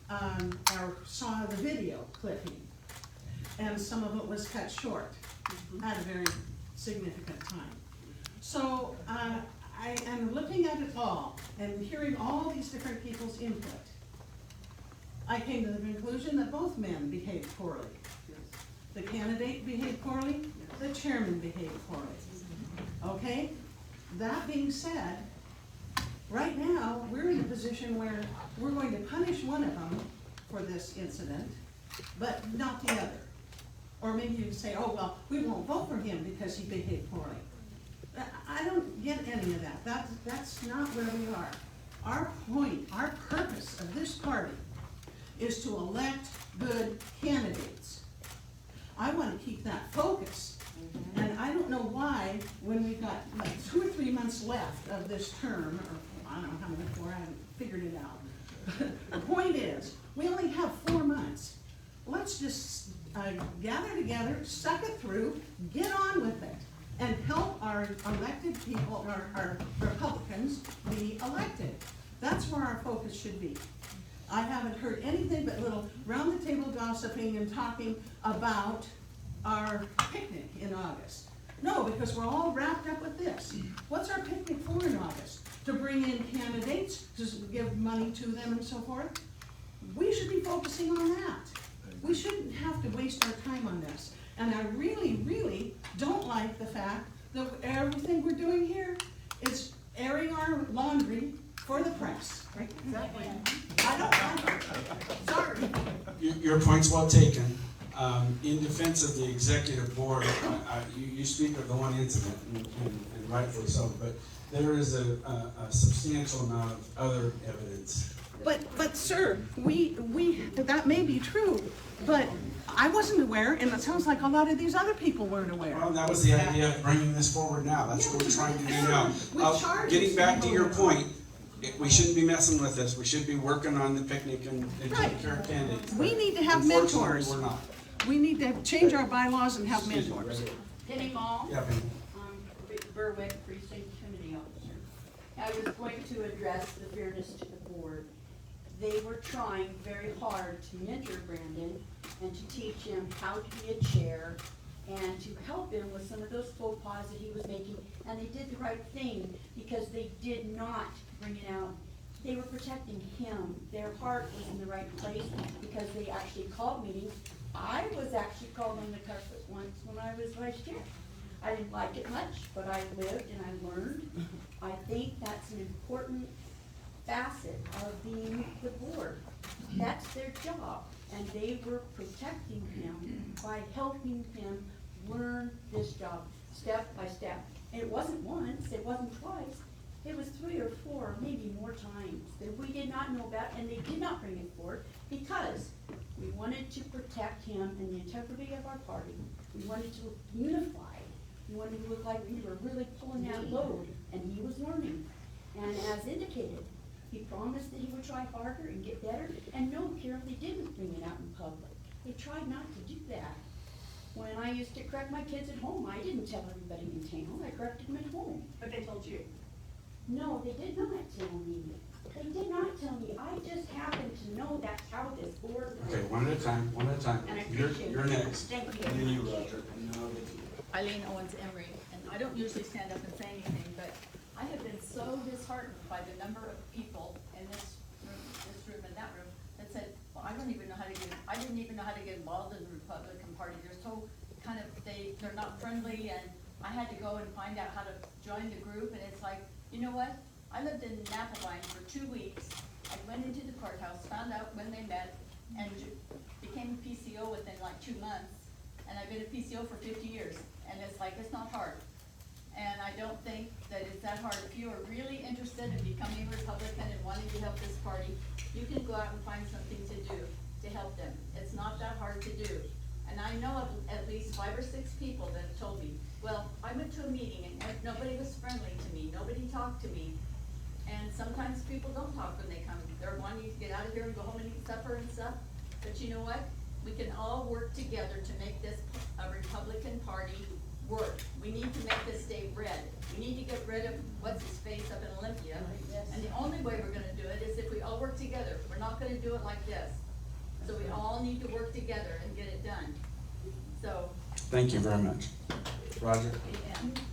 S10: or saw the video clipping, and some of it was cut short at a very significant time. So I am looking at it all and hearing all these different people's input. I came to the conclusion that both men behaved poorly. The candidate behaved poorly, the chairman behaved poorly. Okay? That being said, right now, we're in a position where we're going to punish one of them for this incident, but not the other. Or maybe you can say, oh, well, we won't vote for him because he behaved poorly. I don't get any of that. That's not where we are. Our point, our purpose of this party is to elect good candidates. I want to keep that focus. And I don't know why, when we've got like 2 or 3 months left of this term, or I don't know how many more, I haven't figured it out. The point is, we only have 4 months. Let's just gather together, suck it through, get on with it, and help our elected people, our Republicans, be elected. That's where our focus should be. I haven't heard anything but little round the table gossiping and talking about our picnic in August. No, because we're all wrapped up with this. What's our picnic for in August? To bring in candidates, to give money to them and so forth? We should be focusing on that. We shouldn't have to waste our time on this. And I really, really don't like the fact that everything we're doing here is airing our laundry for the press. Exactly. I don't like it. Sorry.
S9: Your point's well taken. In defense of the executive board, you speak of the one incident, and rightfully so, but there is a substantial amount of other evidence.
S10: But sir, that may be true, but I wasn't aware, and it sounds like a lot of these other people weren't aware.
S9: Well, that was the idea of bringing this forward now. That's what we're trying to do now.
S10: With charges.
S9: Getting back to your point, we shouldn't be messing with this. We should be working on the picnic and taking care of candidates.
S10: We need to have
S9: Unfortunately,
S10: mentors.
S9: we're not.
S10: We need to change our bylaws and have mentors.
S7: Penny Mall.
S9: Yeah, Penny.
S7: Berwick Precinct Committee Officer. I was going to address the fairness to the board. They were trying very hard to mentor Brandon and to teach him how to be a chair and to help him with some of those faux pas that he was making. And they did the right thing because they did not bring it out. They were protecting him. Their heart was in the right place because they actually called meetings. I was actually called on the carpet once when I was vice chair. I didn't like it much, but I lived and I learned. I think that's an important facet of being the board. That's their job, and they were protecting him by helping him learn this job step by step. And it wasn't once, it wasn't twice, it was 3 or 4, maybe more times that we did not know about, and they did not bring it forward because we wanted to protect him and the integrity of our party. We wanted to look unified. We wanted to look like we were really pulling that load, and he was learning. And as indicated, he promised that he would try harder and get better, and no, apparently didn't bring it out in public. He tried not to do that. When I used to correct my kids at home, I didn't tell everybody in town, I corrected them at home.
S11: But they told you.
S7: No, they did not tell me. They did not tell me. I just happened to know that's how this board works.
S9: Okay, one at a time, one at a time.
S7: And I appreciate it.
S9: You're next.
S7: Thank you.
S9: And then you, Roger. And then I'll get to you.
S20: Eileen Owens Emery, and I don't usually stand up and say anything, but I have been so disheartened by the number of people in this room and that room that said, well, I didn't even know how to get involved in the Republican Party. They're so kind of, they're not friendly, and I had to go and find out how to join the group, and it's like, you know what? I lived in Napavine for 2 weeks. I went into the courthouse, found out when they met, and became a PCO within like 2 months. And I've been a PCO for 50 years, and it's like, it's not hard. And I don't think that it's that hard. If you are really interested in becoming a Republican and wanting to help this party, you can go out and find something to do to help them. It's not that hard to do. And I know of at least 5 or 6 people that have told me, well, I went to a meeting and nobody was friendly to me, nobody talked to me. And sometimes people don't talk when they come. They're wanting to get out of here and go home and eat supper and stuff. But you know what? We can all work together to make this a Republican Party work. We need to make this state red. We need to get rid of what's his face up in Olympia. And the only way we're gonna do it is if we all work together. We're not gonna do it like this. So we all need to work together and get it done. So.
S9: Thank you very much. Roger?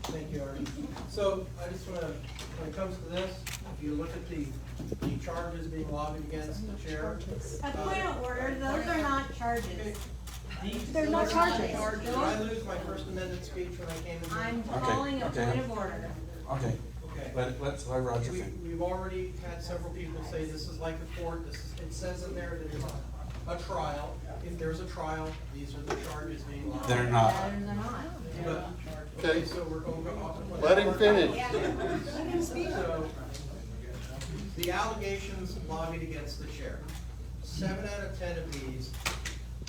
S14: Thank you, Artie. So I just wanna, when it comes to this, if you look at the charges being lobbied against the chair.
S4: A point of order, those are not charges. They're
S14: Those
S4: not
S14: are
S4: charges.
S14: Did I lose my First Amendment speech when I came in?
S4: I'm
S9: Okay,
S4: calling a
S9: okay.
S4: point of order.
S9: Okay.
S14: Okay.
S9: Let's let Roger finish.
S14: We've already had several people say this is like a court, it says in there that it's a trial. If there's a trial, these are the charges being lobbied.
S9: They're not.
S4: They're not.
S14: But, okay, so we're going to.
S15: Let him finish.
S14: So, the allegations lobbied against the chair. 7 out of 10 of these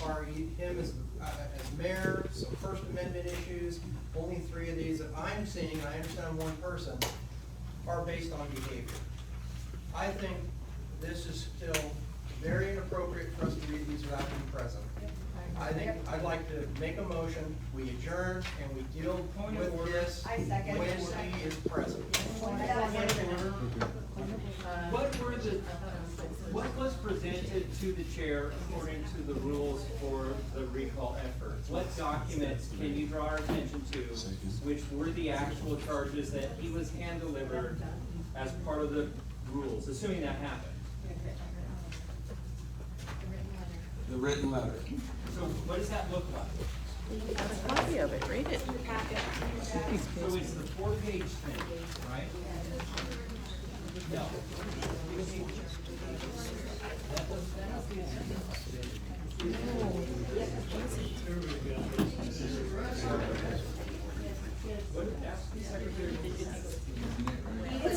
S14: are him as mayor, some First Amendment issues. Only 3 of these that I'm seeing, and I understand one person, are based on behavior. I think this is still very inappropriate for us to read these without him present. I think I'd like to make a motion, we adjourn and we deal with this when he is present.
S13: What was presented to the chair according to the rules for the recall effort? What documents can you draw our attention to which were the actual charges that he was hand-delivered as part of the rules, assuming that happened?
S9: The written letter.
S13: So what does that look like?
S10: Have a copy of it, read it.
S13: So it's the 4-page thing, right? No.
S4: It's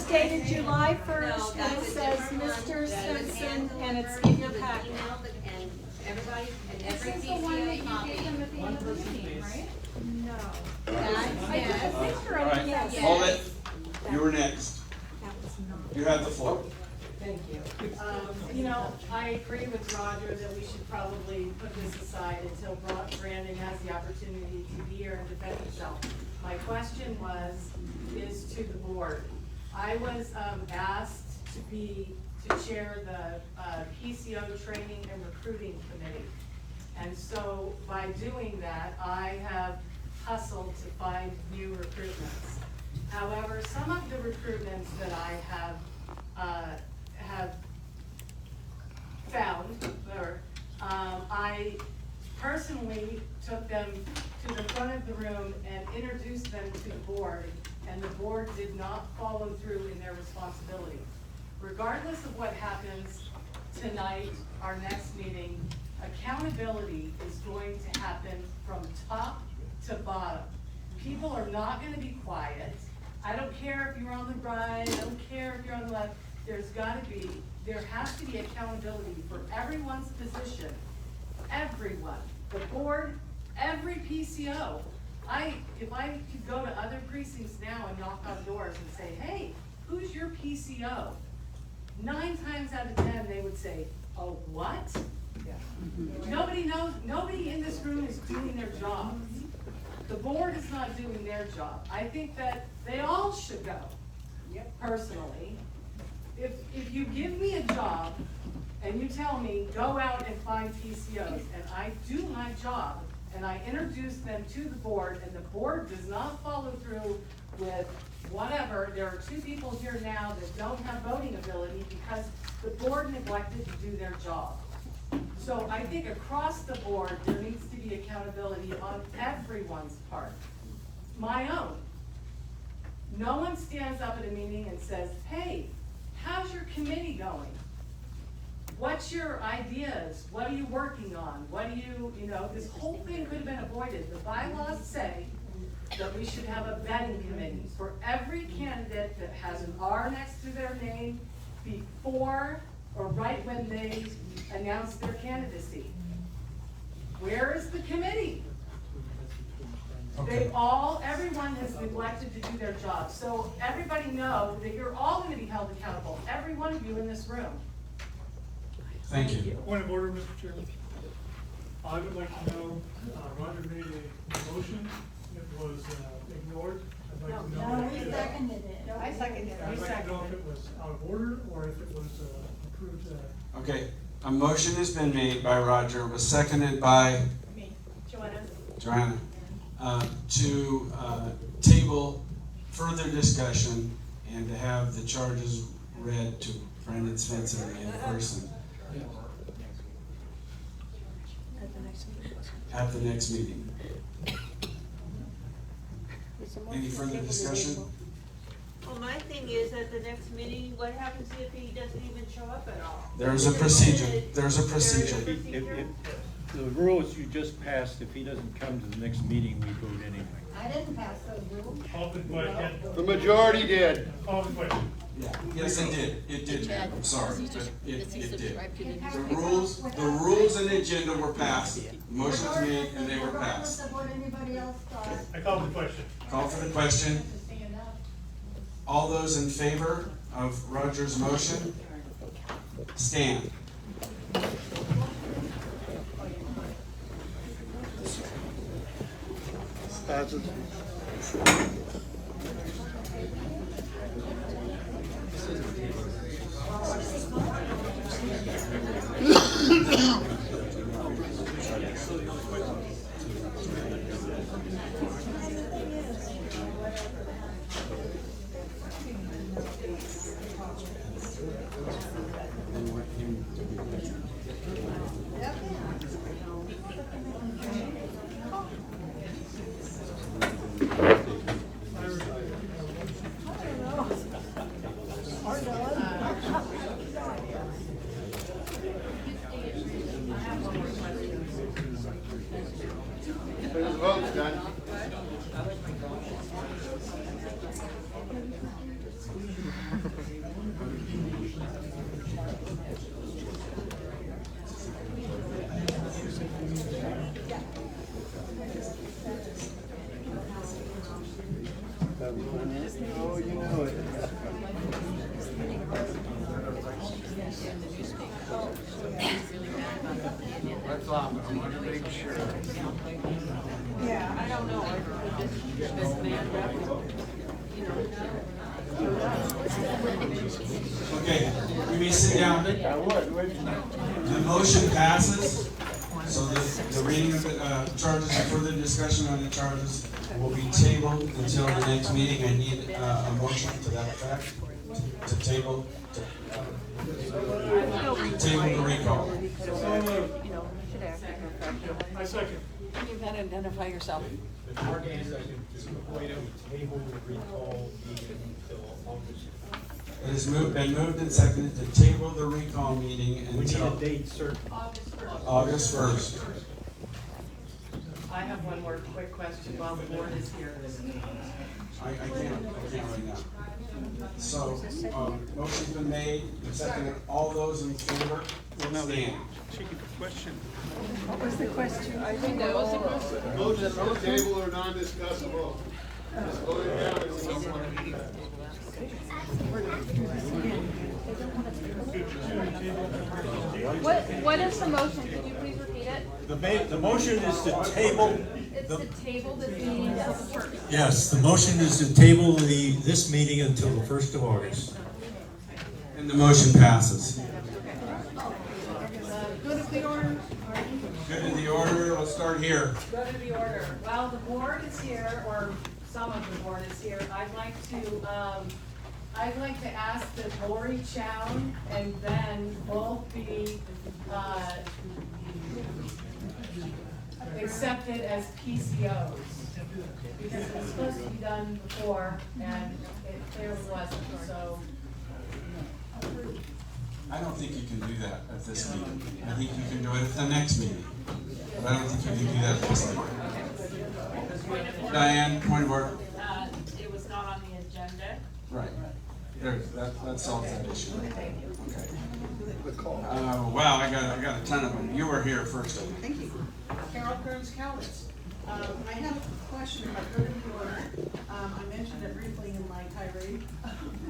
S4: dated July 1st, and it says Mr. Svenson, and it's in your packet.
S8: And everybody, and
S20: This
S8: every
S20: is the one that you
S8: PCA copy.
S20: gave them at the end of the meeting, right?
S4: No.
S8: That,
S4: I took a picture
S16: All
S4: of it,
S16: right,
S4: yes.
S16: hold it. You were next. You have the floor.
S17: Thank you. You know, I agree with Roger that we should probably put this aside until Brandon has the opportunity to be here and defend himself. My question is to the board. I was asked to chair the PCO Training and Recruiting Committee. And so by doing that, I have hustled to find new recruitments. However, some of the recruitments that I have found, or I personally took them to the front of the room and introduced them to the board, and the board did not follow through in their responsibility. Regardless of what happens tonight, our next meeting, accountability is going to happen from top to bottom. People are not gonna be quiet. I don't care if you're on the right, I don't care if you're on the left. There has to be accountability for everyone's position. Everyone, the board, every PCO. If I could go to other precincts now and knock on doors and say, hey, who's your PCO? 9 times out of 10, they would say, oh, what? Nobody knows, nobody in this room is doing their job. The board is not doing their job. I think that they all should go, personally. If you give me a job and you tell me, go out and find PCOs, and I do my job, and I introduce them to the board, and the board does not follow through with whatever, there are 2 people here now that don't have voting ability because the board neglected to do their job. So I think across the board, there needs to be accountability on everyone's part. My own. No one stands up at a meeting and says, hey, how's your committee going? What's your ideas? What are you working on? This whole thing could have been avoided. The bylaws say that we should have a vetting committee for every candidate that has an R next to their name before or right when they announce their candidacy. Where is the committee? Everyone has neglected to do their job. So everybody know that you're all gonna be held accountable, every one of you in this room.
S16: Thank you.
S2: Point of order, Mr. Chairman. I would like to know, Roger made a motion, it was ignored. I'd like to know.
S4: No, we seconded it.
S11: I seconded it.
S2: I'd like to know if it was out of order or if it was approved.
S16: Okay, a motion has been made by Roger, was seconded by
S11: Me, Joanna.
S16: Joanna, to table further discussion and to have the charges read to Brandon Svenson in person at the next meeting. Any further discussion?
S1: Well, my thing is, at the next meeting, what happens if he doesn't even show up at all?
S16: There's a procedure, there's a procedure.
S3: If the rules you just passed, if he doesn't come to the next meeting, we vote anyway.
S4: I didn't pass those rules.
S2: Call the question.
S15: The majority did.
S2: Call the question.
S16: Yeah, yes, it did, ma'am, I'm sorry, but it did. The rules and the agenda were passed, motions made, and they were
S4: Regardless
S16: passed.
S4: of what anybody else thought.
S2: I call the question.
S16: Call for the question. All those in favor of Roger's motion, stand.
S19: thought, but I want to make sure.
S11: Yeah, I don't know.
S16: Okay, we may sit down. The motion passes, so the reading of the charges and further discussion on the charges will be tabled until the next meeting. I need a motion to that effect, to table the recall.
S2: I second.
S1: You gotta identify yourself.
S3: The board is, I think, to table the recall meeting until August.
S16: It has been moved and seconded to table the recall meeting
S3: We need a
S16: until
S3: date certain.
S16: August 1st.
S17: I have one more quick question while the board is here.
S16: I can't right now. So, motion's been made and seconded. All those in favor, stand.
S19: Question.
S1: What was the question? I think that was the question.
S12: Motion to table or non-discussable. Just vote it down if someone.
S20: What is the motion? Could you please repeat it?
S3: The motion is to table.
S20: It's to table this meeting until the first.
S5: Yes, the motion is to table this meeting until the 1st of August.
S16: And the motion passes.
S17: Good of the order.
S16: Good in the order, let's start here.
S17: Good of the order. While the board is here, or some of the board is here, I'd like to ask that Lori Chown and Ben both be, accepted as PCOs. Because it was supposed to be done before, and it clearly wasn't, so.
S16: I don't think you can do that at this meeting. I think you can do it at the next meeting. But I don't think you can do that at this meeting. Diane, point of order.
S1: It was not on the agenda.
S16: Right. There, that solves that issue. Okay. Wow, I got a ton of them. You were here first.
S10: Thank you. Carol Kearns Cowles. I have a question about good of the order. I mentioned it briefly in my tirade.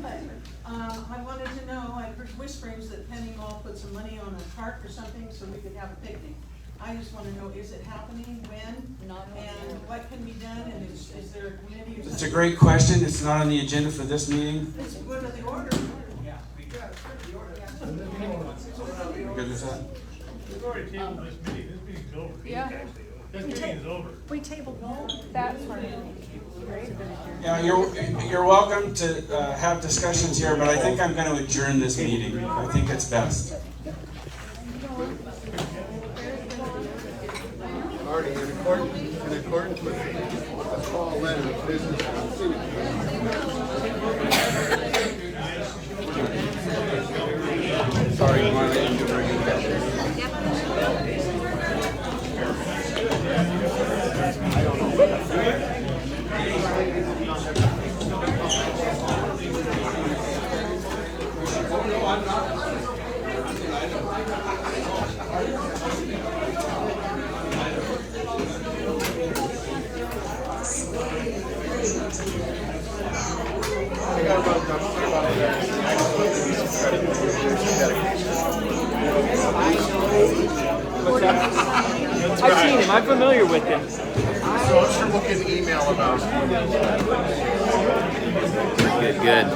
S10: But I wanted to know, I heard whisperings that Penny Mall put some money on a cart or something so we could have a picnic. I just want to know, is it happening, when, and what can be done, and is there a committee or something?
S16: It's a great question. It's not on the agenda for this meeting.
S10: It's good of the order.
S19: Yeah, it's good of the order.
S16: You good with that?
S2: We've already tabled this meeting. This meeting's over.
S20: Yeah.
S2: This meeting is over.
S11: We tabled
S20: That's right.
S16: Yeah, you're welcome to have discussions here, but I think I'm going to adjourn this meeting. I think it's best.
S12: Marty, in accordance with the fall letter of business
S16: Sorry, Marlene.
S21: I've seen him. I'm familiar with him.
S12: So I'm sure we'll get an email about
S21: Good, good.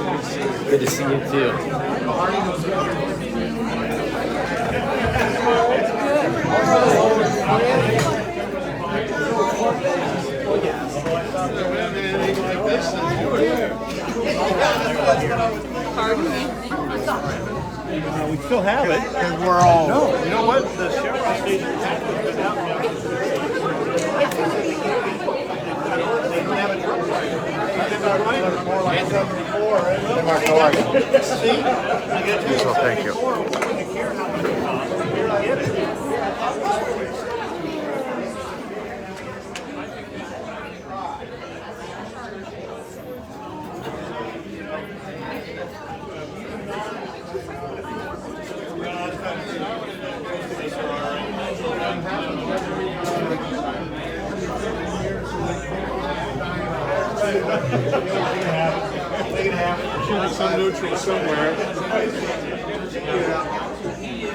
S21: Good to see you too.
S19: We still have it because we're all. No, you know what? The sheriff's station put out. They don't have a truck right. More like 74. Mark, how are you? See, I get you. Thank you. Here I get it. They can have it. There should be some neutral somewhere.